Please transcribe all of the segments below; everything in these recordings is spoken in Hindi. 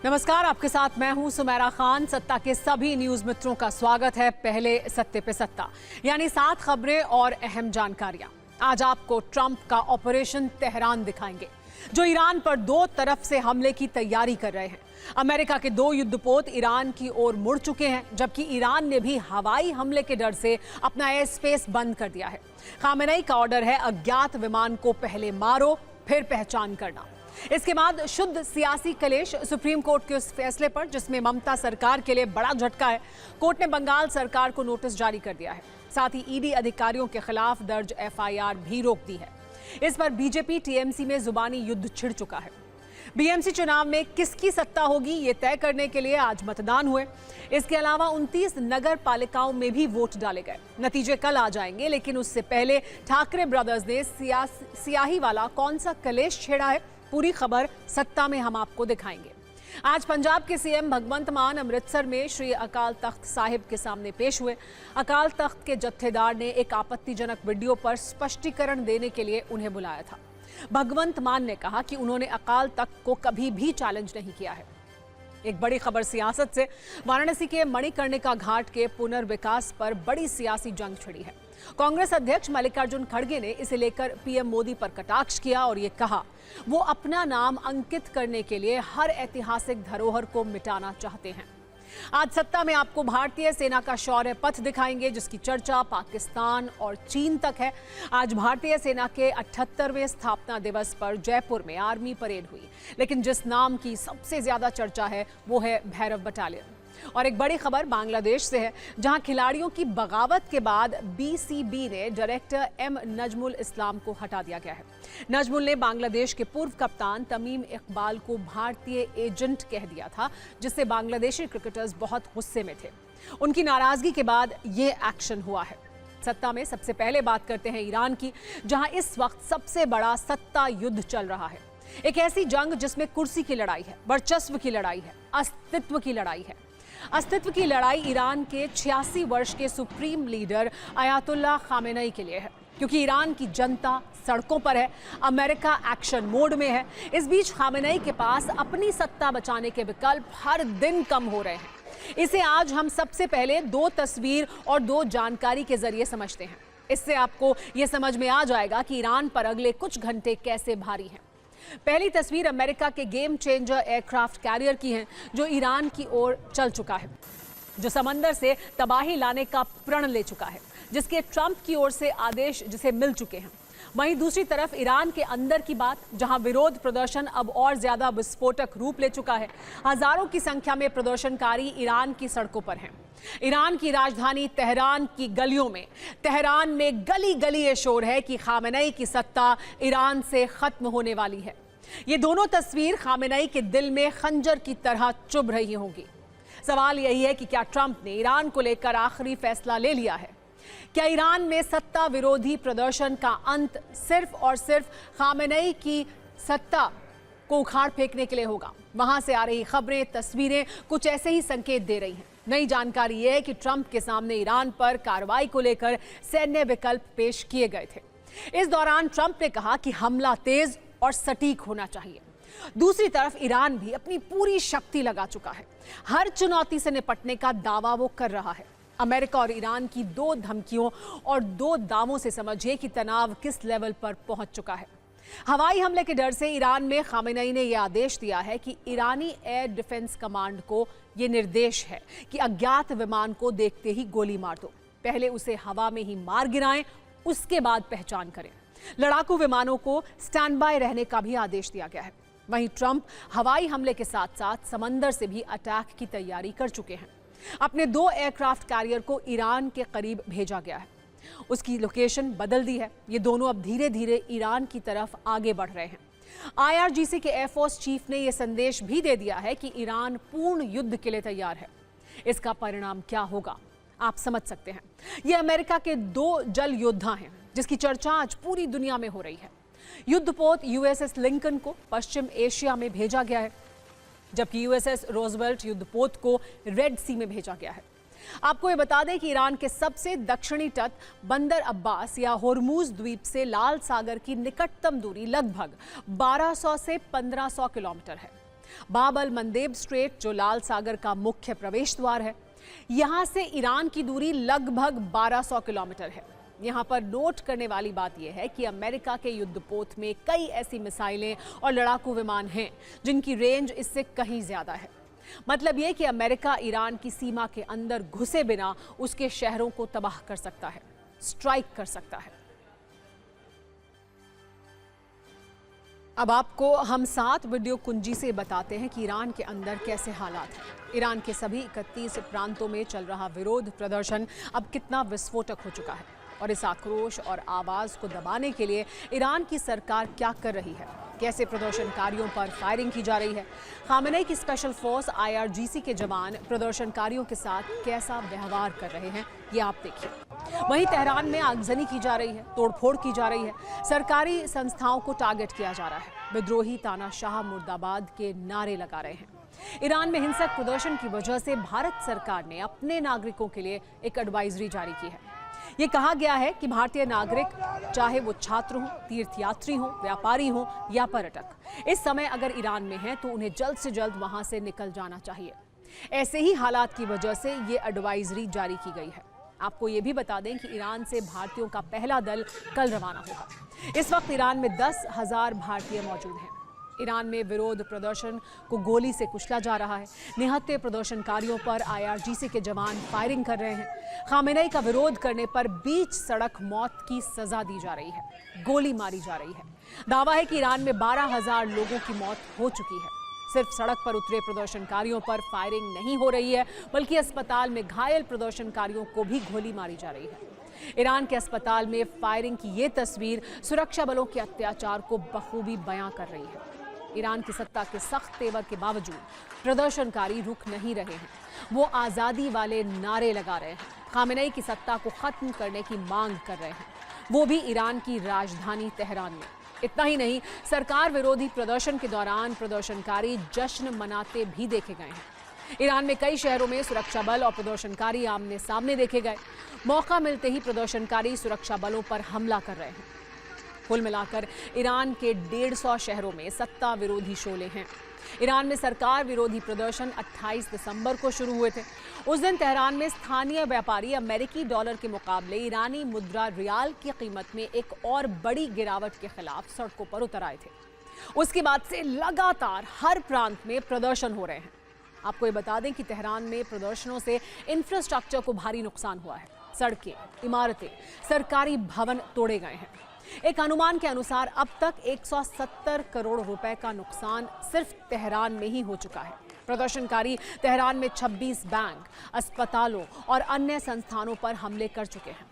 नमस्कार, आपके साथ मैं हूं सुमेरा खान। सत्ता के सभी न्यूज मित्रों का स्वागत है पहले सत्ते पे सत्ता, यानी 7 खबरें और अहम जानकारियां। आज आपको ट्रंप का ऑपरेशन तेहरान दिखाएंगे, जो ईरान पर 2 तरफ से हमले की तैयारी कर रहे हैं। अमेरिका के 2 युद्धपोत ईरान की ओर मुड़ चुके हैं, जबकि ईरान ने भी हवाई हमले के डर से अपना एयर स्पेस बंद कर दिया है। खामेनेई का ऑर्डर है, अज्ञात विमान को पहले मारो फिर पहचान करना। इसके बाद शुद्ध सियासी कलेश सुप्रीम कोर्ट के उस फैसले पर जिसमें ममता सरकार के लिए बड़ा झटका है। कोर्ट ने बंगाल सरकार को नोटिस जारी कर दिया है, साथ ही ईडी अधिकारियों के खिलाफ दर्ज एफआईआर भी रोक दी है। इस पर बीजेपी टीएमसी में जुबानी युद्ध छिड़ चुका है। बीएमसी चुनाव में किसकी सत्ता होगी, ये तय करने के लिए आज मतदान हुए। इसके अलावा 29 नगर पालिकाओं में भी वोट डाले गए। नतीजे कल आ जाएंगे, लेकिन उससे पहले ठाकरे ब्रदर्स ने सियाही वाला कौन सा कलेश छेड़ा है, पूरी खबर सत्ता में हम आपको दिखाएंगे। आज पंजाब के सीएम भगवंत मान अमृतसर में श्री अकाल तख्त साहिब के सामने पेश हुए। अकाल तख्त के जत्थेदार ने एक आपत्तिजनक वीडियो पर स्पष्टीकरण देने के लिए उन्हें बुलाया था। भगवंत मान ने कहा कि उन्होंने अकाल तख्त को कभी भी चैलेंज नहीं किया है। एक बड़ी खबर सियासत से, वाराणसी के मणिकर्णिका घाट के पुनर्विकास पर बड़ी सियासी जंग छिड़ी है। कांग्रेस अध्यक्ष मल्लिकार्जुन खड़गे ने इसे लेकर पीएम मोदी पर कटाक्ष किया और ये कहा वो अपना नाम अंकित करने के लिए हर ऐतिहासिक धरोहर को मिटाना चाहते हैं। आज सत्ता में आपको भारतीय सेना का शौर्य पथ दिखाएंगे, जिसकी चर्चा पाकिस्तान और चीन तक है। आज भारतीय सेना के 78वें स्थापना दिवस पर जयपुर में आर्मी परेड हुई, लेकिन जिस नाम की सबसे ज्यादा चर्चा है वो है भैरव बटालियन। और एक बड़ी खबर बांग्लादेश से है, जहां खिलाड़ियों की बगावत के बाद बीसीबी ने डायरेक्टर एम नजमुल इस्लाम को हटा दिया गया है। नजमुल ने बांग्लादेश के पूर्व कप्तान तमीम इकबाल को भारतीय एजेंट कह दिया था, जिससे बांग्लादेशी क्रिकेटर्स बहुत गुस्से में थे। उनकी नाराजगी के बाद ये एक्शन हुआ है। सत्ता में सबसे पहले बात करते हैं ईरान की, जहां इस वक्त सबसे बड़ा सत्ता युद्ध चल रहा है। एक ऐसी जंग जिसमें कुर्सी की लड़ाई है, वर्चस्व की लड़ाई है, अस्तित्व की लड़ाई है। अस्तित्व की लड़ाई ईरान के 86 वर्ष के सुप्रीम लीडर अयातुल्लाह खामेनेई के लिए है, क्योंकि ईरान की जनता सड़कों पर है, अमेरिका एक्शन मोड में है। इस बीच खामेनेई के पास अपनी सत्ता बचाने के विकल्प हर दिन कम हो रहे हैं। इसे आज हम सबसे पहले 2 तस्वीर और 2 जानकारी के जरिए समझते हैं। इससे आपको यह समझ में आ जाएगा कि ईरान पर अगले कुछ घंटे कैसे भारी हैं। पहली तस्वीर अमेरिका के गेम चेंजर एयरक्राफ्ट कैरियर की है, जो ईरान की ओर चल चुका है, जो समंदर से तबाही लाने का प्रण ले चुका है, जिसके ट्रंप की ओर से आदेश जिसे मिल चुके हैं। वहीं दूसरी तरफ ईरान के अंदर की बात, जहां विरोध प्रदर्शन अब और ज्यादा विस्फोटक रूप ले चुका है। हजारों की संख्या में प्रदर्शनकारी ईरान की सड़कों पर हैं। ईरान की राजधानी तेहरान की गलियों में, तेहरान में गली गली ये शोर है कि खामेनेई की सत्ता ईरान से खत्म होने वाली है। ये दोनों तस्वीर खामेनेई के दिल में खंजर की तरह चुभ रही होंगी। सवाल यही है कि क्या ट्रंप ने ईरान को लेकर आखिरी फैसला ले लिया है? क्या ईरान में सत्ता विरोधी प्रदर्शन का अंत सिर्फ और सिर्फ खामेनेई की सत्ता को उखाड़ फेंकने के लिए होगा? वहां से आ रही खबरें, तस्वीरें कुछ ऐसे ही संकेत दे रही हैं। नई जानकारी यह है कि ट्रंप के सामने ईरान पर कार्रवाई को लेकर सैन्य विकल्प पेश किए गए थे। इस दौरान ट्रंप ने कहा कि हमला तेज और सटीक होना चाहिए। दूसरी तरफ ईरान भी अपनी पूरी शक्ति लगा चुका है। हर चुनौती से निपटने का दावा वो कर रहा है। अमेरिका और ईरान की 2 धमकियों और 2 दावों से समझिए कि तनाव किस लेवल पर पहुंच चुका है। हवाई हमले के डर से ईरान में खामेनेई ने यह आदेश दिया है कि ईरानी एयर डिफेंस कमांड को यह निर्देश है कि अज्ञात विमान को देखते ही गोली मार दो। पहले उसे हवा में ही मार गिराएं, उसके बाद पहचान करें। लड़ाकू विमानों को स्टैंड बाय रहने का भी आदेश दिया गया है। वहीं ट्रंप हवाई हमले के साथ साथ समंदर से भी अटैक की तैयारी कर चुके हैं। अपने 2 एयरक्राफ्ट कैरियर को ईरान के करीब भेजा गया है। उसकी लोकेशन बदल दी है। ये दोनों अब धीरे धीरे ईरान की तरफ आगे बढ़ रहे हैं। आईआरजीसी के एयरफोर्स चीफ ने यह संदेश भी दे दिया है कि ईरान पूर्ण युद्ध के लिए तैयार है। इसका परिणाम क्या होगा आप समझ सकते हैं। ये अमेरिका के 2 जल योद्धा हैं, जिसकी चर्चा आज पूरी दुनिया में हो रही है। युद्धपोत यूएसएस लिंकन को पश्चिम एशिया में भेजा गया है, जबकि यूएसएस रोजवेल्ट युद्धपोत को रेड सी में भेजा गया है। आपको ये बता दें कि ईरान के सबसे दक्षिणी तट बंदर अब्बास या होर्मुज द्वीप से लाल सागर की निकटतम दूरी लगभग 1200 से 1500 किलोमीटर है। बाब अल मंदेब स्ट्रेट, जो लाल सागर का मुख्य प्रवेश द्वार है, यहां से ईरान की दूरी लगभग 1200 किलोमीटर है। यहां पर नोट करने वाली बात यह है कि अमेरिका के युद्धपोत में कई ऐसी मिसाइलें और लड़ाकू विमान हैं जिनकी रेंज इससे कहीं ज्यादा है। मतलब यह कि अमेरिका ईरान की सीमा के अंदर घुसे बिना उसके शहरों को तबाह कर सकता है, स्ट्राइक कर सकता है। अब आपको हम साथ वीडियो कुंजी से बताते हैं कि ईरान के अंदर कैसे हालात हैं। ईरान के सभी 31 प्रांतों में चल रहा विरोध प्रदर्शन अब कितना विस्फोटक हो चुका है और इस आक्रोश और आवाज को दबाने के लिए ईरान की सरकार क्या कर रही है, कैसे प्रदर्शनकारियों पर फायरिंग की जा रही है। खामेनेई की स्पेशल फोर्स IRGC के जवान प्रदर्शनकारियों के साथ कैसा व्यवहार कर रहे हैं, ये आप देखिए। वहीं तेहरान में आगजनी की जा रही है, तोड़फोड़ की जा रही है, सरकारी संस्थाओं को टारगेट किया जा रहा है, विद्रोही तानाशाह मुर्दाबाद के नारे लगा रहे हैं। ईरान में हिंसक प्रदर्शन की वजह से भारत सरकार ने अपने नागरिकों के लिए एक एडवाइजरी जारी की है। ये कहा गया है कि भारतीय नागरिक, चाहे वो छात्र हो, तीर्थयात्री हो, व्यापारी हो या पर्यटक, इस समय अगर ईरान में हैं तो उन्हें जल्द से जल्द वहां से निकल जाना चाहिए। ऐसे ही हालात की वजह से ये एडवाइजरी जारी की गई है। आपको ये भी बता दें कि ईरान से भारतीयों का पहला दल कल रवाना होगा। इस वक्त ईरान में 10,000 भारतीय मौजूद हैं। ईरान में विरोध प्रदर्शन को गोली से कुचला जा रहा है। निहत्थे प्रदर्शनकारियों पर IRGC के जवान फायरिंग कर रहे हैं। खामेनेई का विरोध करने पर बीच सड़क मौत की सजा दी जा रही है, गोली मारी जा रही है। दावा है कि ईरान में 12,000 लोगों की मौत हो चुकी है। सिर्फ सड़क पर उतरे प्रदर्शनकारियों पर फायरिंग नहीं हो रही है, बल्कि अस्पताल में घायल प्रदर्शनकारियों को भी गोली मारी जा रही है। ईरान के अस्पताल में फायरिंग की ये तस्वीर सुरक्षा बलों के अत्याचार को बखूबी बयां कर रही है। ईरान की सत्ता के सख्त तेवर के बावजूद प्रदर्शनकारी रुक नहीं रहे हैं। वो आज़ादी वाले नारे लगा रहे हैं, खामेनेई की सत्ता को खत्म करने की मांग कर रहे हैं, वो भी ईरान की राजधानी तेहरान में। इतना ही नहीं, सरकार विरोधी प्रदर्शन के दौरान प्रदर्शनकारी जश्न मनाते भी देखे गए हैं। ईरान में कई शहरों में सुरक्षा बल और प्रदर्शनकारी आमने सामने देखे गए। मौका मिलते ही प्रदर्शनकारी सुरक्षा बलों पर हमला कर रहे हैं। कुल मिलाकर ईरान के 150 शहरों में सत्ता विरोधी शोले हैं। ईरान में सरकार विरोधी प्रदर्शन 28 दिसंबर को शुरू हुए थे। उस दिन तेहरान में स्थानीय व्यापारी अमेरिकी डॉलर के मुकाबले ईरानी मुद्रा रियाल की कीमत में एक और बड़ी गिरावट के खिलाफ सड़कों पर उतर आए थे। उसके बाद से लगातार हर प्रांत में प्रदर्शन हो रहे हैं। आपको ये बता दें कि तेहरान में प्रदर्शनों से इंफ्रास्ट्रक्चर को भारी नुकसान हुआ है। सड़कें, इमारतें, सरकारी भवन तोड़े गए हैं। एक अनुमान के अनुसार अब तक 170 करोड़ रुपए का नुकसान सिर्फ तेहरान में ही हो चुका है। प्रदर्शनकारी तेहरान में 26 बैंक, अस्पतालों और अन्य संस्थानों पर हमले कर चुके हैं।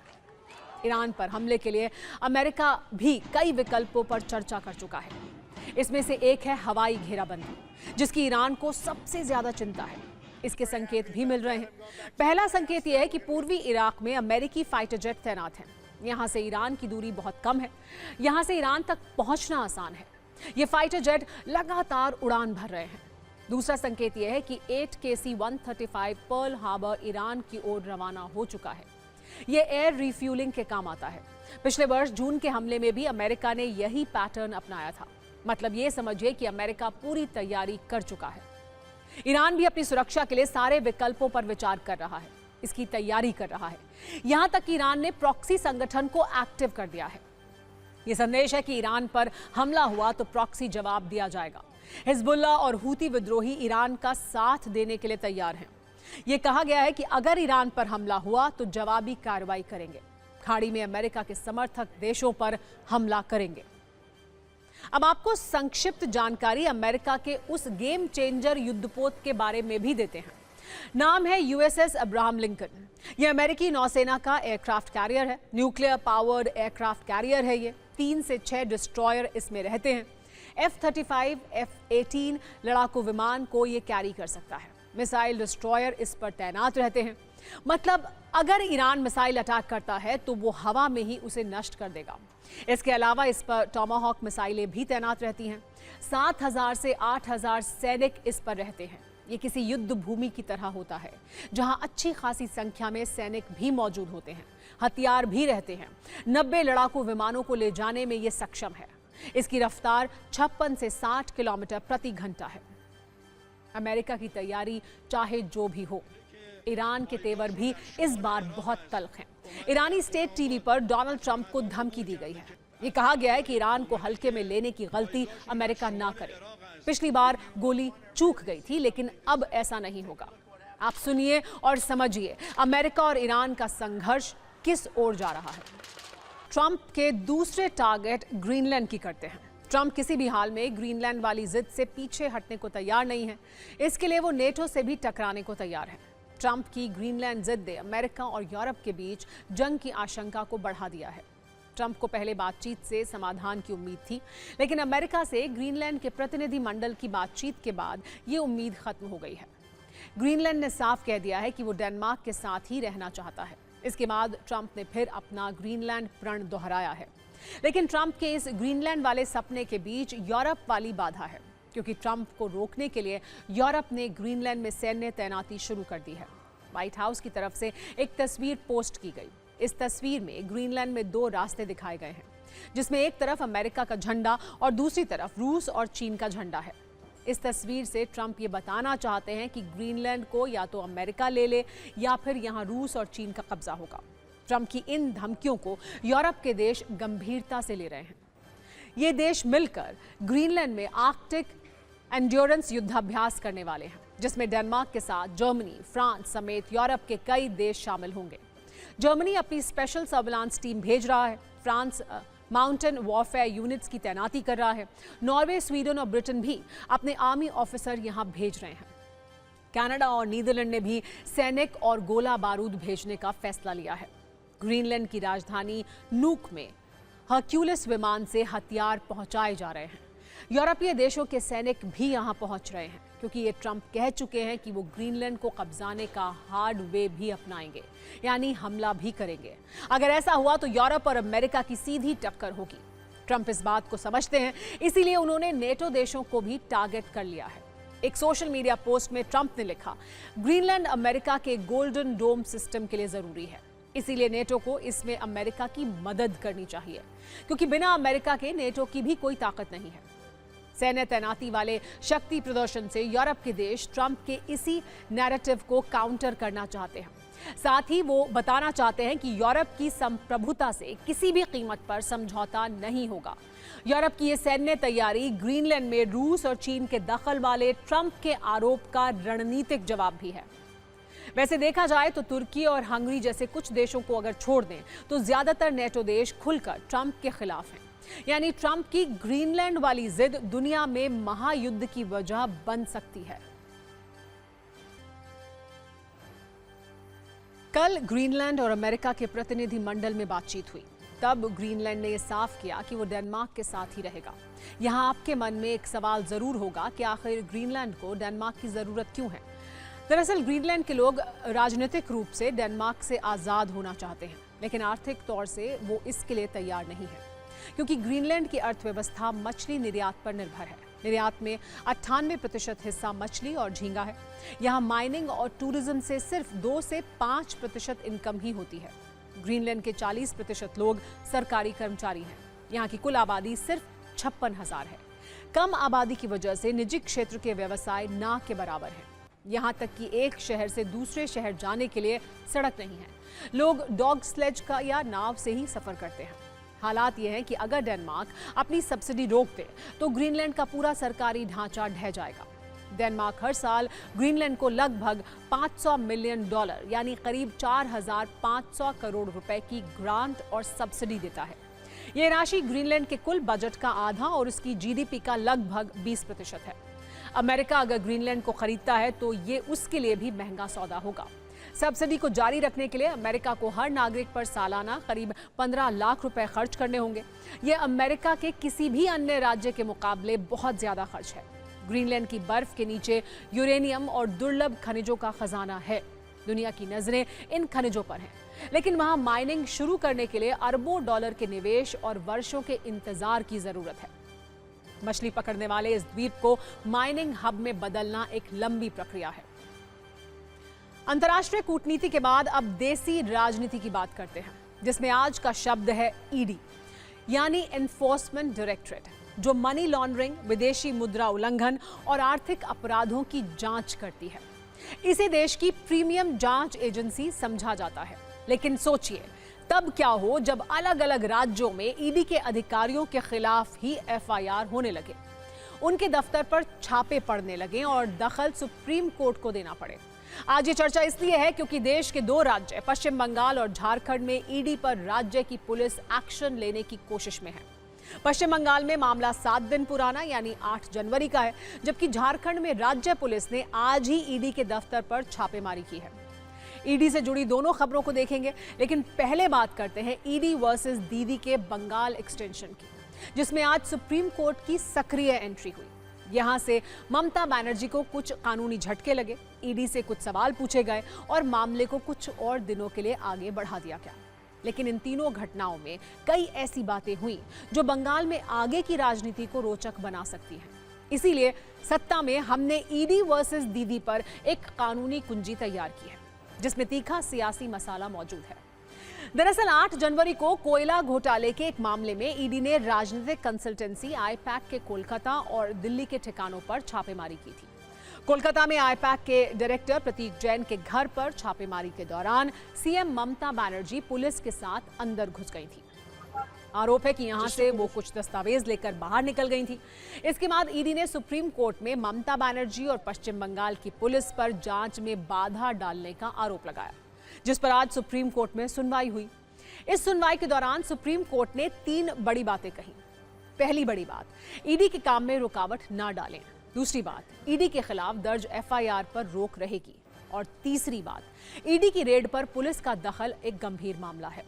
ईरान पर हमले के लिए अमेरिका भी कई विकल्पों पर चर्चा कर चुका है। इसमें से एक है हवाई घेराबंदी, जिसकी ईरान को सबसे ज्यादा चिंता है। इसके संकेत भी मिल रहे हैं। पहला संकेत यह है कि पूर्वी इराक में अमेरिकी फाइटर जेट तैनात हैं। यहाँ से ईरान की दूरी बहुत कम है, यहाँ से ईरान तक पहुंचना आसान है। ये फाइटर जेट लगातार उड़ान भर रहे हैं। दूसरा संकेत यह है कि 8 KC-135 पर्ल हार्बर ईरान की ओर रवाना हो चुका है। ये एयर रिफ्यूलिंग के काम आता है। पिछले वर्ष जून के हमले में भी अमेरिका ने यही पैटर्न अपनाया था। मतलब ये समझिए कि अमेरिका पूरी तैयारी कर चुका है। ईरान भी अपनी सुरक्षा के लिए सारे विकल्पों पर विचार कर रहा है, इसकी तैयारी कर रहा है। यहां तक कि ईरान ने प्रॉक्सी संगठन को एक्टिव कर दिया है। यह संदेश है कि ईरान पर हमला हुआ तो प्रॉक्सी जवाब दिया जाएगा। हिजबुल्लाह और हूती विद्रोही ईरान का साथ देने के लिए तैयार हैं। यह कहा गया है कि अगर ईरान पर हमला हुआ तो जवाबी कार्रवाई करेंगे। खाड़ी में अमेरिका के समर्थक देशों पर हमला करेंगे। अब आपको संक्षिप्त जानकारी अमेरिका के उस गेम चेंजर युद्धपोत के बारे में भी देते हैं। नाम है USS अब्राहम लिंकन। यह अमेरिकी नौसेना का एयरक्राफ्ट कैरियर है। न्यूक्लियर पावर्ड एयरक्राफ्ट कैरियर है ये। 3 से 6 डिस्ट्रॉयर इसमें रहते हैं। F-35, F-18 लड़ाकू विमान को ये कैरी कर सकता है। मिसाइल डिस्ट्रॉयर इस पर तैनात रहते हैं। मतलब अगर ईरान मिसाइल अटैक करता है तो वो हवा में ही उसे नष्ट कर देगा। इसके अलावा इस पर टॉमाहॉक मिसाइलें भी तैनात रहती हैं। 7,000 से 8,000 सैनिक इस पर रहते हैं। ये किसी युद्ध भूमि की तरह होता है, जहां अच्छी खासी संख्या में सैनिक भी मौजूद होते हैं, हथियार भी रहते हैं। 90 लड़ाकू विमानों को ले जाने में ये सक्षम है। इसकी रफ्तार 56 से 60 किलोमीटर प्रति घंटा है। अमेरिका की तैयारी चाहे जो भी हो। ईरान के तेवर भी इस बार बहुत तल्ख हैं। ईरानी स्टेट टीवी पर डोनाल्ड ट्रंप को धमकी दी गई है। ये कहा गया है कि ईरान को हल्के में लेने की गलती अमेरिका ना करे। पिछली बार गोली चूक गई थी, लेकिन अब ऐसा नहीं होगा। आप सुनिए और समझिए अमेरिका और ईरान का संघर्ष किस ओर जा रहा है। ट्रंप के दूसरे टारगेट ग्रीनलैंड की करते हैं। ट्रंप किसी भी हाल में ग्रीनलैंड वाली जिद से पीछे हटने को तैयार नहीं है। इसके लिए वो नेटो से भी टकराने को तैयार है। ट्रंप की ग्रीनलैंड जिद ने अमेरिका और यूरोप के बीच जंग की आशंका को बढ़ा दिया है। ट्रंप को पहले बातचीत से समाधान की उम्मीद थी, लेकिन अमेरिका से ग्रीनलैंड के प्रतिनिधि मंडल की बातचीत के बाद ये उम्मीद खत्म हो गई है। ग्रीनलैंड ने साफ कह दिया है कि वो डेनमार्क के साथ ही रहना चाहता है। इसके बाद ट्रंप ने फिर अपना ग्रीनलैंड प्रण दोहराया है। लेकिन ट्रंप के इस ग्रीनलैंड वाले सपने के बीच यूरोप वाली बाधा है, क्योंकि ट्रंप को रोकने के लिए यूरोप ने ग्रीनलैंड में सैन्य तैनाती शुरू कर दी है। व्हाइट हाउस की तरफ से एक तस्वीर पोस्ट की गई। इस तस्वीर में ग्रीनलैंड में दो रास्ते दिखाए गए हैं, जिसमें एक तरफ अमेरिका का झंडा और दूसरी तरफ रूस और चीन का झंडा है। इस तस्वीर से ट्रंप ये बताना चाहते हैं कि ग्रीनलैंड को या तो अमेरिका ले ले या फिर यहाँ रूस और चीन का कब्जा होगा। ट्रंप की इन धमकियों को यूरोप के देश गंभीरता से ले रहे हैं। ये देश मिलकर ग्रीनलैंड में आर्कटिक एंड्योरेंस युद्धाभ्यास करने वाले हैं, जिसमें डेनमार्क के साथ जर्मनी, फ्रांस समेत यूरोप के कई देश शामिल होंगे। जर्मनी अपनी स्पेशल सर्विलांस टीम भेज रहा है। फ्रांस माउंटेन वॉरफेयर यूनिट्स की तैनाती कर रहा है। नॉर्वे, स्वीडन और ब्रिटेन भी अपने आर्मी ऑफिसर यहां भेज रहे हैं। कनाडा और नीदरलैंड ने भी सैनिक और गोला बारूद भेजने का फैसला लिया है। ग्रीनलैंड की राजधानी नूक में हर्क्यूलिस विमान से हथियार पहुंचाए जा रहे हैं। यूरोपीय देशों के सैनिक भी यहां पहुंच रहे हैं, क्योंकि ये ट्रंप कह चुके हैं कि वो ग्रीनलैंड को कब्जाने का हार्ड वे भी अपनाएंगे, यानी हमला भी करेंगे। अगर ऐसा हुआ तो यूरोप और अमेरिका की सीधी टक्कर होगी। ट्रंप इस बात को समझते हैं, इसीलिए उन्होंने नेटो देशों को भी टारगेट कर लिया है। एक सोशल मीडिया पोस्ट में ट्रंप ने लिखा, ग्रीनलैंड अमेरिका के गोल्डन डोम सिस्टम के लिए जरूरी है, इसीलिए नेटो को इसमें अमेरिका की मदद करनी चाहिए, क्योंकि बिना अमेरिका के नेटो की भी कोई ताकत नहीं है। सैन्य तैनाती वाले शक्ति प्रदर्शन से यूरोप के देश ट्रंप के इसी नैरेटिव को काउंटर करना चाहते हैं। साथ ही वो बताना चाहते हैं कि यूरोप की संप्रभुता से किसी भी कीमत पर समझौता नहीं होगा। यूरोप की ये सैन्य तैयारी ग्रीनलैंड में रूस और चीन के दखल वाले ट्रंप के आरोप का रणनीतिक जवाब भी है। वैसे देखा जाए तो तुर्की और हंगरी जैसे कुछ देशों को अगर छोड़ दें तो ज्यादातर नेटो देश खुलकर ट्रंप के खिलाफ हैं। यानी ट्रंप की ग्रीनलैंड वाली जिद दुनिया में महायुद्ध की वजह बन सकती है। कल ग्रीनलैंड और अमेरिका के प्रतिनिधि मंडल में बातचीत हुई। तब ग्रीनलैंड ने यह साफ किया कि वो डेनमार्क के साथ ही रहेगा। यहां आपके मन में एक सवाल जरूर होगा कि आखिर ग्रीनलैंड को डेनमार्क की जरूरत क्यों है। दरअसल ग्रीनलैंड के लोग राजनीतिक रूप से डेनमार्क से आजाद होना चाहते हैं, लेकिन आर्थिक तौर से वो इसके लिए तैयार नहीं है, क्योंकि ग्रीनलैंड की अर्थव्यवस्था मछली निर्यात पर निर्भर है। निर्यात में 98% हिस्सा मछली और झींगा है। यहाँ माइनिंग और टूरिज्म से सिर्फ 2 से 5% इनकम ही होती है। ग्रीनलैंड के 40% लोग सरकारी कर्मचारी हैं। यहाँ की कुल आबादी सिर्फ 56,000 है। कम आबादी की वजह से निजी क्षेत्र के व्यवसाय ना के बराबर है। यहाँ तक कि एक शहर से दूसरे शहर जाने के लिए सड़क नहीं है। लोग डॉग स्लेज का या नाव से ही सफर करते हैं। हालात ये है कि अगर डेनमार्क अपनी सब्सिडी रोक दे तो ग्रीनलैंड का पूरा सरकारी ढांचा ढह जाएगा। डेनमार्क हर साल ग्रीनलैंड को लगभग $500 मिलियन यानी करीब 4,500 करोड़ रुपए की ग्रांट और सब्सिडी देता है। ये राशि ग्रीनलैंड के कुल बजट का आधा और उसकी जीडीपी का लगभग 20% है। अमेरिका अगर ग्रीनलैंड को खरीदता है तो ये उसके लिए भी महंगा सौदा होगा। सब्सिडी को जारी रखने के लिए अमेरिका को हर नागरिक पर सालाना करीब 15 लाख रुपए खर्च करने होंगे। यह अमेरिका के किसी भी अन्य राज्य के मुकाबले बहुत ज्यादा खर्च है। ग्रीनलैंड की बर्फ के नीचे यूरेनियम और दुर्लभ खनिजों का खजाना है। दुनिया की नजरें इन खनिजों पर हैं, लेकिन वहां माइनिंग शुरू करने के लिए अरबों डॉलर के निवेश और वर्षों के इंतजार की जरूरत है। मछली पकड़ने वाले इस द्वीप को माइनिंग हब में बदलना एक लंबी प्रक्रिया है। अंतर्राष्ट्रीय कूटनीति के बाद अब देसी राजनीति की बात करते हैं, जिसमें आज का शब्द है ईडी यानी एनफोर्समेंट डायरेक्टरेट। जो मनी लॉन्ड्रिंग, विदेशी मुद्रा उल्लंघन और आर्थिक अपराधों की जांच करती है। इसे देश की प्रीमियम जांच एजेंसी समझा जाता है। लेकिन सोचिए, तब क्या हो जब अलग अलग राज्यों में ईडी के अधिकारियों के खिलाफ ही एफआईआर होने लगे, उनके दफ्तर पर छापे पड़ने लगे और दखल सुप्रीम कोर्ट को देना पड़े। आज ये चर्चा इसलिए है क्योंकि देश के 2 राज्य पश्चिम बंगाल और झारखंड में ईडी पर राज्य की पुलिस एक्शन लेने की कोशिश में है। पश्चिम बंगाल में मामला 7 दिन पुराना यानी 8 जनवरी का है, जबकि झारखंड में राज्य पुलिस ने आज ही ईडी के दफ्तर पर छापेमारी की है। ईडी से जुड़ी दोनों खबरों को देखेंगे, लेकिन पहले बात करते हैं ईडी वर्सेस दीदी के बंगाल एक्सटेंशन की, जिसमें आज सुप्रीम कोर्ट की सक्रिय एंट्री हुई। यहां से ममता बनर्जी को कुछ कानूनी झटके लगे, ईडी से कुछ सवाल पूछे गए और मामले को कुछ और दिनों के लिए आगे बढ़ा दिया गया। लेकिन इन तीनों घटनाओं में कई ऐसी बातें हुई जो बंगाल में आगे की राजनीति को रोचक बना सकती हैं। इसीलिए सत्ता में हमने ईडी वर्सेस दीदी पर एक कानूनी कुंजी तैयार की है, जिसमें तीखा सियासी मसाला मौजूद है। दरअसल 8 जनवरी को कोयला घोटाले के एक मामले में ईडी ने राजनीतिक कंसल्टेंसी आईपैक के कोलकाता और दिल्ली के ठिकानों पर छापेमारी की थी। कोलकाता में आईपैक के डायरेक्टर प्रतीक जैन के घर पर छापेमारी के दौरान सीएम ममता बनर्जी पुलिस के साथ अंदर घुस गई थी। आरोप है कि यहां से वो कुछ दस्तावेज लेकर बाहर निकल गई थी। इसके बाद ईडी ने सुप्रीम कोर्ट में ममता बनर्जी और पश्चिम बंगाल की पुलिस पर जांच में बाधा डालने का आरोप लगाया, जिस पर आज सुप्रीम कोर्ट में सुनवाई हुई। इस सुनवाई के दौरान सुप्रीम कोर्ट ने 3 बड़ी बातें कही। पहली बड़ी बात, ईडी के काम में रुकावट न डालें। दूसरी बात, ईडी के खिलाफ दर्ज एफआईआर पर रोक रहेगी। और तीसरी बात, ईडी की रेड पर पुलिस का दखल एक गंभीर मामला है।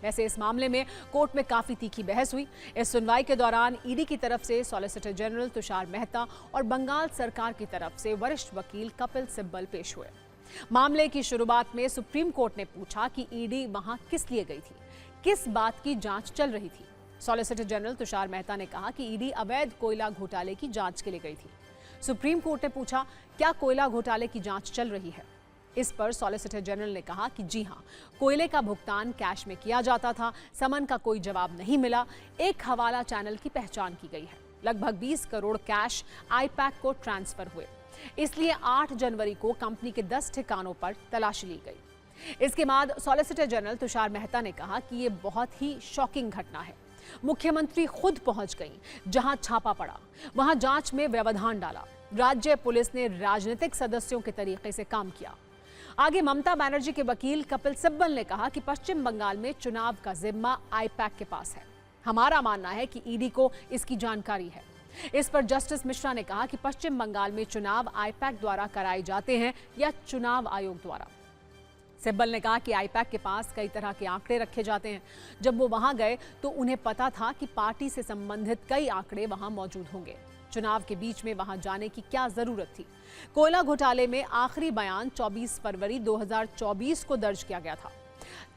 वैसे इस मामले में कोर्ट में काफी तीखी बहस हुई। इस सुनवाई के दौरान ईडी की तरफ से सॉलिसिटर जनरल तुषार मेहता और बंगाल सरकार की तरफ से वरिष्ठ वकील कपिल सिब्बल पेश हुए। मामले की शुरुआत में सुप्रीम कोर्ट ने पूछा कि ईडी वहां किस लिए गई थी, किस बात की जांच चल रही थी। सॉलिसिटर जनरल तुषार मेहता ने कहा कि ईडी अवैध कोयला घोटाले की जांच के लिए गई थी। सुप्रीम कोर्ट ने पूछा, क्या कोयला घोटाले की जांच चल रही है? इस पर सॉलिसिटर जनरल ने कहा कि जी हां, कोयले का भुगतान कैश में किया जाता था, समन का कोई जवाब नहीं मिला। एक हवाला चैनल की पहचान की गई है। लगभग 20 करोड़ कैश आईपैक को ट्रांसफर हुए, इसलिए 8 जनवरी को कंपनी के 10 ठिकानों पर तलाशी ली गई। इसके बाद सॉलिसिटर जनरल तुषार मेहता ने कहा कि ये बहुत ही शॉकिंग घटना है। मुख्यमंत्री खुद पहुंच गई, जहां छापा पड़ा वहां जांच में व्यवधान डाला। राज्य पुलिस ने राजनीतिक सदस्यों के तरीके से काम किया। आगे ममता बनर्जी के वकील कपिल सिब्बल ने कहा कि पश्चिम बंगाल में चुनाव का जिम्मा आईपैक के पास है। हमारा मानना है कि ईडी को इसकी जानकारी है। इस पर जस्टिस मिश्रा ने कहा कि पश्चिम बंगाल में चुनाव आईपैक द्वारा कराए जाते हैं या चुनाव आयोग द्वारा। सिब्बल ने कहा कि आईपैक के पास कई तरह के आंकड़े रखे जाते हैं। जब वो वहां गए तो उन्हें पता था कि पार्टी से संबंधित कई आंकड़े वहां मौजूद होंगे। चुनाव के बीच में वहां जाने की क्या जरूरत थी? कोयला घोटाले में आखिरी बयान 24 फरवरी 2024 को दर्ज किया गया था।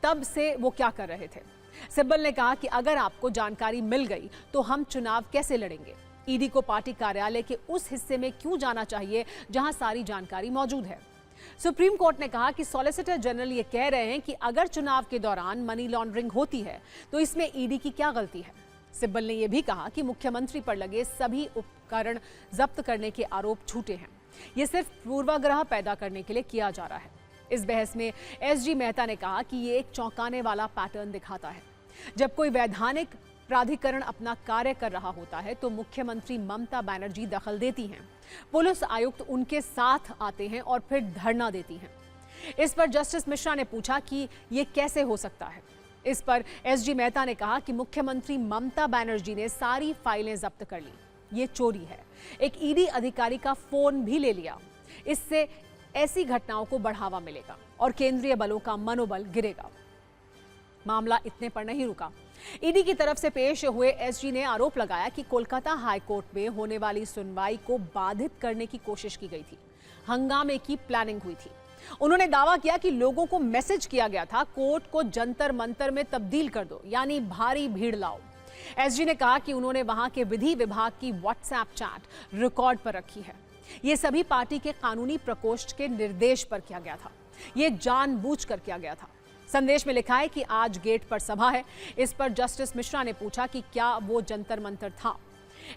तब से वो क्या कर रहे थे? सिब्बल ने कहा कि अगर आपको जानकारी मिल गई तो हम चुनाव कैसे लड़ेंगे? ईडी को पार्टी कार्यालय के उस हिस्से में क्यों जाना चाहिए जहां सारी जानकारी मौजूद है? सुप्रीम कोर्ट ने कहा कि सॉलिसिटर जनरल ये कह रहे हैं कि अगर चुनाव के दौरान मनी लॉन्ड्रिंग होती है तो इसमें ईडी की क्या गलती है? सिब्बल ने यह भी कहा कि मुख्यमंत्री पर लगे सभी उपकरण जब्त करने के आरोप झूठे हैं। ये सिर्फ पूर्वाग्रह पैदा करने के लिए किया जा रहा है। इस बहस में एसजी मेहता ने कहा कि ये एक चौंकाने वाला पैटर्न दिखाता है। जब कोई वैधानिक प्राधिकरण अपना कार्य कर रहा होता है तो मुख्यमंत्री ममता बनर्जी दखल देती हैं, पुलिस आयुक्त उनके साथ आते हैं और फिर धरना देती हैं। इस पर जस्टिस मिश्रा ने पूछा कि ये कैसे हो सकता है। इस पर एसजी मेहता ने कहा कि मुख्यमंत्री ममता बनर्जी ने सारी फाइलें जब्त कर ली, ये चोरी है। एक ईडी अधिकारी का फोन भी ले लिया। इससे ऐसी घटनाओं को बढ़ावा मिलेगा और केंद्रीय बलों का मनोबल गिरेगा। मामला इतने पर नहीं रुका। ईडी की तरफ से पेश हुए एसजी ने आरोप लगाया कि कोलकाता हाई कोर्ट में होने वाली सुनवाई को बाधित करने की कोशिश की गई थी, हंगामे की प्लानिंग हुई थी। उन्होंने दावा किया कि लोगों को मैसेज किया गया था, कोर्ट को जंतर मंतर में तब्दील कर दो, यानी भारी भीड़ लाओ। एसजी ने कहा कि उन्होंने वहां के विधि विभाग की व्हाट्सएप चैट रिकॉर्ड पर रखी है। ये सभी पार्टी के कानूनी प्रकोष्ठ के निर्देश पर किया गया था। ये जानबूझकर किया गया था। संदेश में लिखा है कि आज गेट पर सभा है। इस पर जस्टिस मिश्रा ने पूछा कि क्या वो जंतर मंतर था।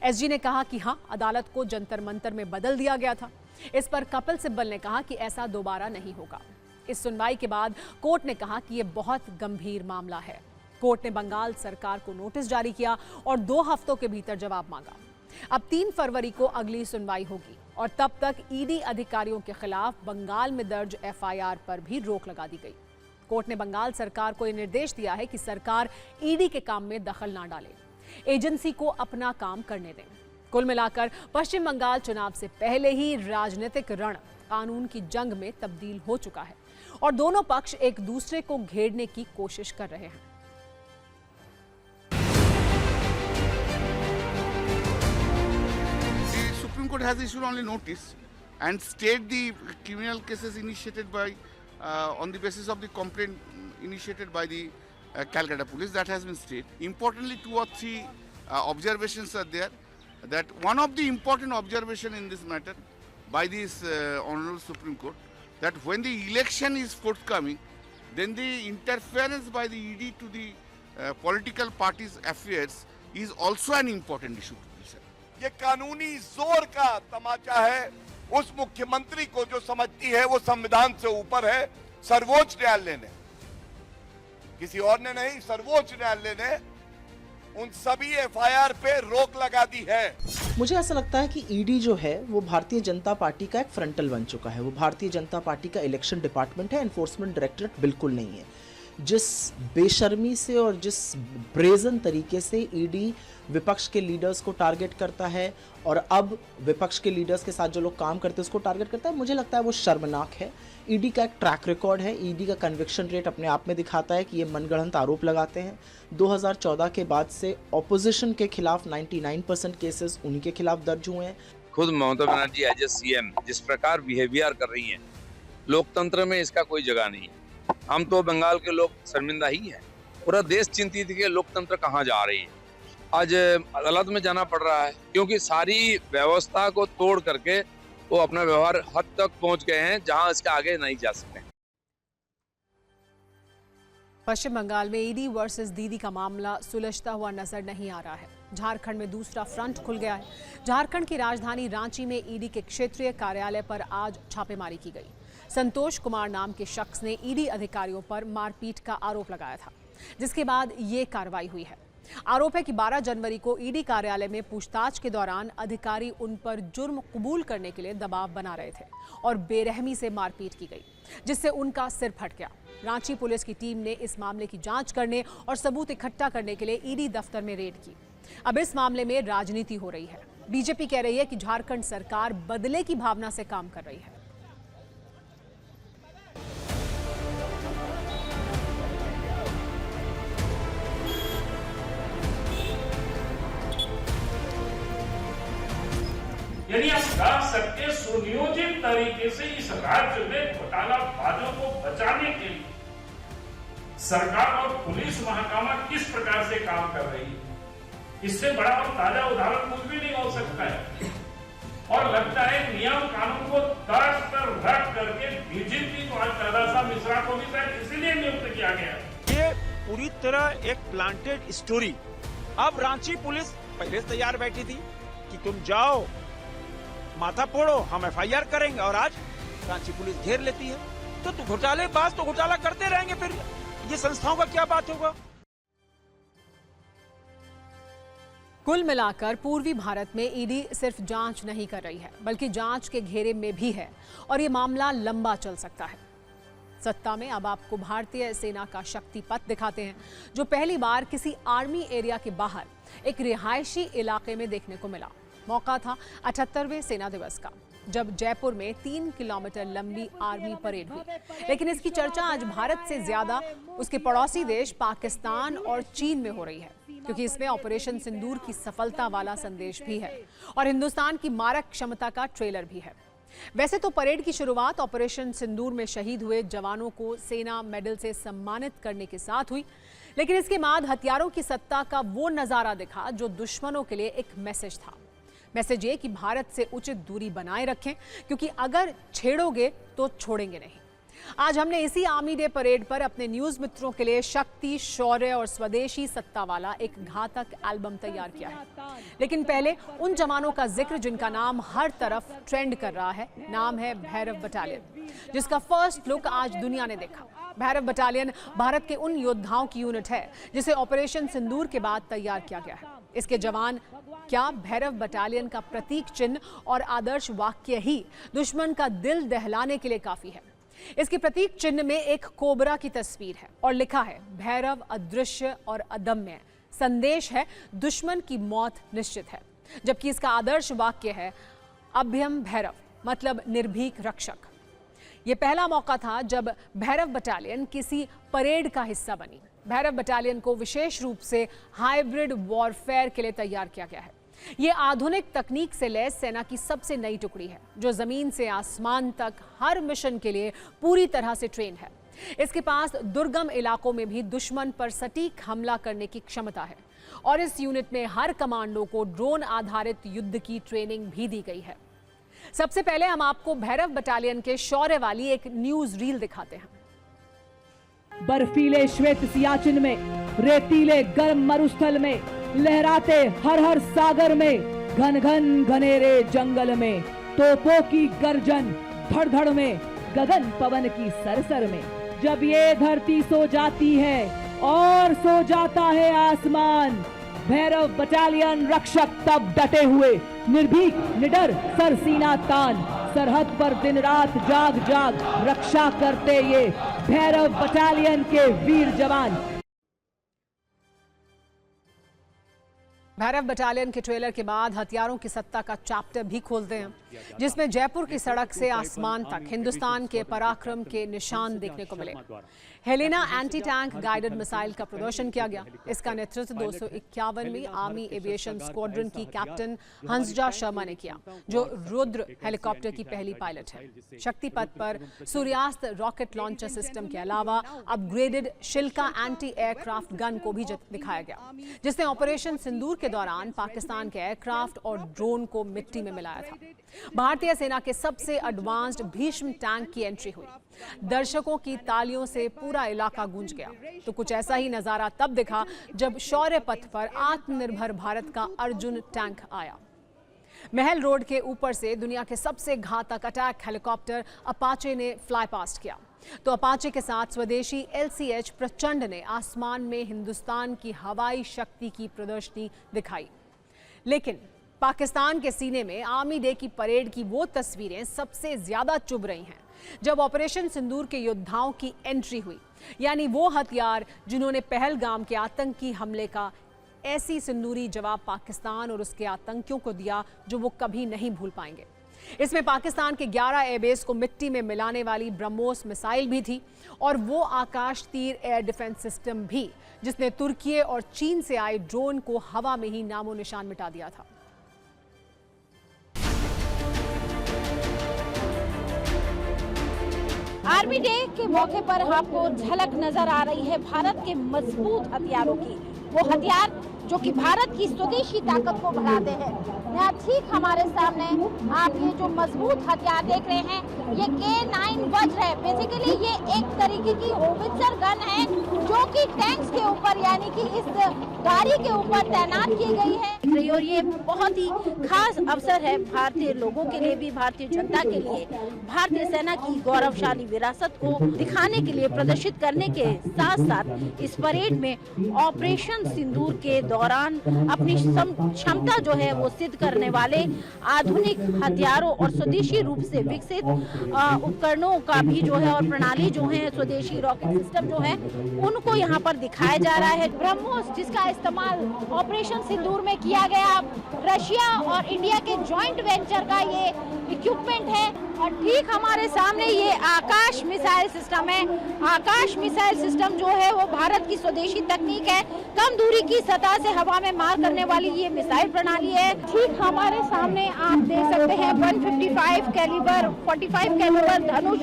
एसजी ने कहा कि हां, अदालत को जंतर मंतर में बदल दिया गया था। इस पर कपिल सिब्बल ने कहा कि ऐसा दोबारा नहीं होगा। इस सुनवाई के बाद कोर्ट ने कहा कि यह बहुत गंभीर मामला है। कोर्ट ने बंगाल सरकार को नोटिस जारी किया और 2 हफ्तों के भीतर जवाब मांगा। अब 3 फरवरी को अगली सुनवाई होगी और तब तक ईडी अधिकारियों के खिलाफ बंगाल में दर्ज एफआईआर पर भी रोक लगा दी गई। कोर्ट ने बंगाल सरकार को यह निर्देश दिया है कि सरकार ईडी के काम में दखल ना डाले, एजेंसी को अपना काम करने दें। कुल मिलाकर पश्चिम बंगाल चुनाव से पहले ही राजनीतिक रण कानून की जंग में तब्दील हो चुका है और दोनों पक्ष एक दूसरे को घेरने की कोशिश कर रहे हैं। Supreme Court has issued only notice and stayed the criminal cases initiated by on the basis of the complaint initiated by the Calcutta police. That has been stayed. Importantly, 2 or 3 observations are there. That one of the important observation in this matter by this Honorable Supreme Court, that when the election is forthcoming, then the interference by the ED to the political parties' affairs is also an important issue to be said. ये कानूनी जोर का तमाचा है उस मुख्यमंत्री को जो समझती है वो संविधान से ऊपर है। सर्वोच्च न्यायालय ने, किसी और ने नहीं, सर्वोच्च न्यायालय ने उन सभी एफआईआर पे रोक लगा दी है। मुझे ऐसा लगता है कि ईडी जो है वो भारतीय जनता पार्टी का एक फ्रंटल बन चुका है। वो भारतीय जनता पार्टी का इलेक्शन डिपार्टमेंट है, एनफोर्समेंट डायरेक्टरेट बिल्कुल नहीं है। जिस बेशर्मी से और जिस ब्रेजन तरीके से ईडी विपक्ष के लीडर्स को टारगेट करता है और अब विपक्ष के लीडर्स के साथ जो लोग काम करते हैं उसको टारगेट करता है, मुझे लगता है वो शर्मनाक है। ईडी का एक ट्रैक रिकॉर्ड है, ईडी का कन्विक्शन रेट अपने आप में दिखाता है कि ये मनगढ़ंत आरोप लगाते हैं। 2014 के बाद से ऑपोजिशन के खिलाफ 99% केसेस उन्हीं के खिलाफ दर्ज हुए हैं। खुद Mamata Banerjee as a CM जिस प्रकार बिहेवियर कर रही हैं, लोकतंत्र में इसका कोई जगह नहीं है। हम तो बंगाल के लोग शर्मिंदा ही हैं। पूरा देश चिंतित है कि लोकतंत्र कहाँ जा रही है। आज अदालत में जाना पड़ रहा है क्योंकि सारी व्यवस्था को तोड़ करके वो अपना व्यवहार हद तक पहुंच गए हैं जहां इसके आगे नहीं जा सकते। पश्चिम बंगाल में ईडी वर्सेस दीदी का मामला सुलझता हुआ नजर नहीं आ रहा है। झारखंड में दूसरा फ्रंट खुल गया है। झारखंड की राजधानी रांची में ईडी के क्षेत्रीय कार्यालय पर आज छापेमारी की गई। संतोष कुमार नाम के शख्स ने ईडी अधिकारियों पर मारपीट का आरोप लगाया था, जिसके बाद ये कार्रवाई हुई है। आरोप है कि 12 जनवरी को ईडी कार्यालय में पूछताछ के दौरान अधिकारी उन पर जुर्म कबूल करने के लिए दबाव बना रहे थे और बेरहमी से मारपीट की गई, जिससे उनका सिर फट गया। रांची पुलिस की टीम ने इस मामले की जांच करने और सबूत इकट्ठा करने के लिए ईडी दफ्तर में रेड की। अब इस मामले में राजनीति हो रही है। बीजेपी कह रही है कि झारखंड सरकार बदले की भावना से काम कर रही है। यानी आप कह सकते सुनियोजित तरीके से इस राज्य में घोटालाबाजों को बचाने के लिए सरकार और पुलिस महकमा किस प्रकार से काम कर रही है, इससे बड़ा और ताजा उदाहरण कुछ भी नहीं हो सकता है। और लगता है नियम कानून को तर्ज पर रख करके डीजीपी को आज दादा मिश्रा को भी शायद इसीलिए नियुक्त किया गया। ये पूरी तरह एक प्लांटेड स्टोरी। अब रांची पुलिस पहले से तैयार बैठी थी कि तुम जाओ माथा फोड़ो, हम एफआईआर करेंगे, और आज रांची पुलिस घेर लेती है। तो घोटालेबाज तो घोटाला करते रहेंगे, फिर ये संस्थाओं का क्या बात होगा। कुल मिलाकर पूर्वी भारत में ईडी सिर्फ जांच नहीं कर रही है, बल्कि जांच के घेरे में भी है और ये मामला लंबा चल सकता है। सत्ता में अब आपको भारतीय सेना का शक्ति पथ दिखाते हैं, जो पहली बार किसी आर्मी एरिया के बाहर एक रिहायशी इलाके में देखने को मिला। मौका था 78वें सेना दिवस का, जब जयपुर में 3 किलोमीटर लंबी आर्मी परेड हुई। लेकिन इसकी चर्चा आज भारत से ज्यादा उसके पड़ोसी देश पाकिस्तान और चीन में हो रही है, क्योंकि इसमें ऑपरेशन सिंदूर की सफलता वाला संदेश भी है और हिंदुस्तान की मारक क्षमता का ट्रेलर भी है। वैसे तो परेड की शुरुआत ऑपरेशन सिंदूर में शहीद हुए जवानों को सेना मेडल से सम्मानित करने के साथ हुई, लेकिन इसके बाद हथियारों की सत्ता का वो नजारा दिखा जो दुश्मनों के लिए एक मैसेज था। मैसेज ये कि भारत से उचित दूरी बनाए रखें, क्योंकि अगर छेड़ोगे तो छोड़ेंगे नहीं। आज हमने इसी आर्मी डे परेड पर अपने न्यूज मित्रों के लिए शक्ति, शौर्य और स्वदेशी सत्ता वाला एक घातक एल्बम तैयार किया है। लेकिन पहले उन जवानों का जिक्र जिनका नाम हर तरफ ट्रेंड कर रहा है। नाम है भैरव बटालियन, जिसका फर्स्ट लुक आज दुनिया ने देखा। भैरव बटालियन भारत के उन योद्धाओं की यूनिट है जिसे ऑपरेशन सिंदूर के बाद तैयार किया गया है। इसके जवान क्या भैरव बटालियन का प्रतीक चिन्ह और आदर्श वाक्य ही दुश्मन का दिल दहलाने के लिए काफी है। इसके प्रतीक चिन्ह में एक कोबरा की तस्वीर है और लिखा है भैरव अदृश्य और अदम्य। संदेश है दुश्मन की मौत निश्चित है। जबकि इसका आदर्श वाक्य है अभ्यम भैरव, मतलब निर्भीक रक्षक। ये पहला मौका था जब भैरव बटालियन किसी परेड का हिस्सा बनी। भैरव बटालियन को विशेष रूप से हाइब्रिड वॉरफेयर के लिए तैयार किया गया है। ये आधुनिक तकनीक से लैस सेना की सबसे नई टुकड़ी है जो जमीन से आसमान तक हर मिशन के लिए पूरी तरह से ट्रेन है। इसके पास दुर्गम इलाकों में भी दुश्मन पर सटीक हमला करने की क्षमता है और इस यूनिट में हर कमांडो को ड्रोन आधारित युद्ध की ट्रेनिंग भी दी गई है। सबसे पहले हम आपको भैरव बटालियन के शौर्य वाली एक न्यूज रील दिखाते हैं। बर्फीले श्वेत सियाचिन में, रेतीले गर्म मरुस्थल में, लहराते हर हर सागर में, घन घन घनेरे जंगल में, तोपों की गर्जन धड़ धड़ में, गगन पवन की सरसर में, जब ये धरती सो जाती है और सो जाता है आसमान, भैरव बटालियन रक्षक तब डटे हुए, निर्भीक निडर सर सीना तान, सरहद पर दिन रात जाग जाग रक्षा करते ये भैरव बटालियन के वीर जवान। भैरव बटालियन के ट्रेलर के बाद हथियारों की सत्ता का चैप्टर भी खोलते हैं, जिसमें जयपुर की सड़क से आसमान तक हिंदुस्तान के पराक्रम के निशान देखने को मिले। Helena anti tank guided missile का प्रदर्शन किया गया। इसका नेतृत्व 251वीं आर्मी एविएशन स्क्वाड्रन की कैप्टन हंसजा शर्मा ने किया, जो रुद्र हेलीकॉप्टर की पहली पायलट है। शक्ति पथ पर सूर्यास्त रॉकेट लॉन्चर सिस्टम के अलावा अपग्रेडेड शिल्का एंटी एयरक्राफ्ट गन को भी दिखाया गया, जिसने ऑपरेशन सिंदूर के दौरान पाकिस्तान के एयरक्राफ्ट और ड्रोन को मिट्टी में मिलाया था। भारतीय सेना के सबसे एडवांस्ड भीष्म टैंक की एंट्री हुई। दर्शकों की तालियों से पूरा इलाका गूंज गया। तो कुछ ऐसा ही नजारा तब दिखा जब शौर्य पथ पर आत्मनिर्भर भारत का अर्जुन टैंक आया। महल रोड के ऊपर से दुनिया के सबसे घातक अटैक हेलीकॉप्टर अपाचे ने फ्लाई पास्ट किया। तो अपाचे के साथ स्वदेशी LCH प्रचंड ने आसमान में हिंदुस्तान की हवाई शक्ति की प्रदर्शनी दिखाई। लेकिन पाकिस्तान के सीने में आर्मी डे की परेड की वो तस्वीरें सबसे ज्यादा चुभ रही हैं जब ऑपरेशन सिंदूर के योद्धाओं की एंट्री हुई, यानी वो हथियार जिन्होंने पहलगाम के आतंकी हमले का ऐसी सिंदूरी जवाब पाकिस्तान और उसके आतंकियों को दिया जो वो कभी नहीं भूल पाएंगे। इसमें पाकिस्तान के 11 एयरबेस को मिट्टी में मिलाने वाली ब्रह्मोस मिसाइल भी थी और वो आकाश तीर एयर डिफेंस सिस्टम भी, जिसने तुर्की और चीन से आए ड्रोन को हवा में ही नामो निशान मिटा दिया था। आर्मी डे के मौके पर आपको झलक नजर आ रही है भारत के मजबूत हथियारों की। वो हथियार जो कि भारत की स्वदेशी ताकत को बढ़ाते हैं। यहाँ ठीक हमारे सामने आप ये जो मजबूत हथियार देख रहे हैं, ये K9 वज्र है। बेसिकली ये एक तरीके की होवित्जर गन है जो कि टैंक्स के ऊपर यानी कि इस गाड़ी के ऊपर तैनात की गई है। और ये बहुत ही खास अवसर है भारतीय लोगों के लिए भी, भारतीय जनता के लिए, भारतीय सेना की गौरवशाली विरासत को दिखाने के लिए, प्रदर्शित करने के साथ साथ इस परेड में ऑपरेशन सिंदूर के दौरान अपनी क्षमता जो है वो सिद्ध करने वाले आधुनिक हथियारों और स्वदेशी रूप से विकसित उपकरणों का भी जो है और प्रणाली जो है, स्वदेशी रॉकेट सिस्टम जो है, उनको यहाँ पर दिखाया जा रहा है। ब्रह्मोस जिसका इस्तेमाल ऑपरेशन सिंदूर में किया गया, रशिया और इंडिया के जॉइंट वेंचर का ये इक्विपमेंट है। और ठीक हमारे सामने ये आकाश मिसाइल सिस्टम है। आकाश मिसाइल सिस्टम जो है वो भारत की स्वदेशी तकनीक है। कम दूरी की सतह से हवा में मार करने वाली ये मिसाइल प्रणाली है। ठीक हमारे सामने आप देख सकते हैं 155 कैलिबर 45 कैलिबर धनुष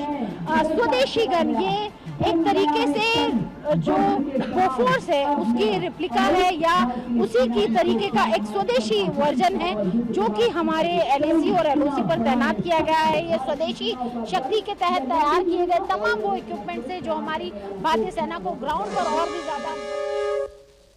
स्वदेशी गन। ये एक तरीके से जो बोफोर्स है उसकी रिप्लिका है या उसी की तरीके का एक स्वदेशी वर्जन है जो कि हमारे एलएसी और एलओसी पर तैनात किया गया है। ये स्वदेशी शक्ति के तहत तैयार किए गए तमाम वो इक्विपमेंट से जो हमारी भारतीय सेना को ग्राउंड पर और भी ज्यादा